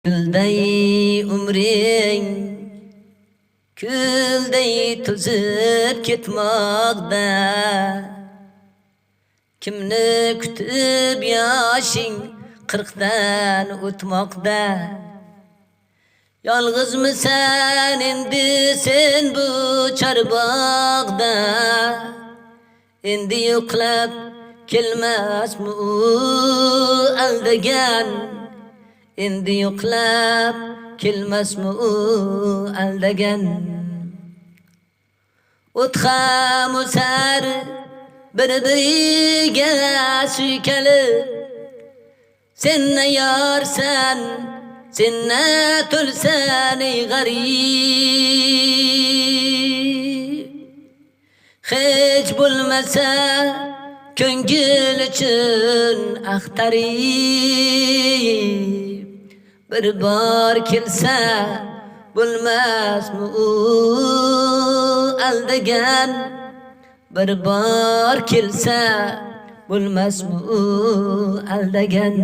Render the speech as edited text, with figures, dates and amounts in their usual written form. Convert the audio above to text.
Gülday umring, gülday tuzib ketmoqda. Kimni kutib yoshing 40dan o'tmoqda. Yolg'izmisan endi sen bu chorbog'da. Endi yo'qlab kelmasmi u aldagan. Endi yo'qlab kelmasmi u aldagan. O't ham o'sar bir-biriga suykalib. Sen yorsan, sen to'lsan ey g'arib. Hech bo'lmasa ko'ngil uchun axtarib. Bir bor kelsa bo'lmasmi u aldagan. Bir bor kelsa bo'lmasmi u aldagan.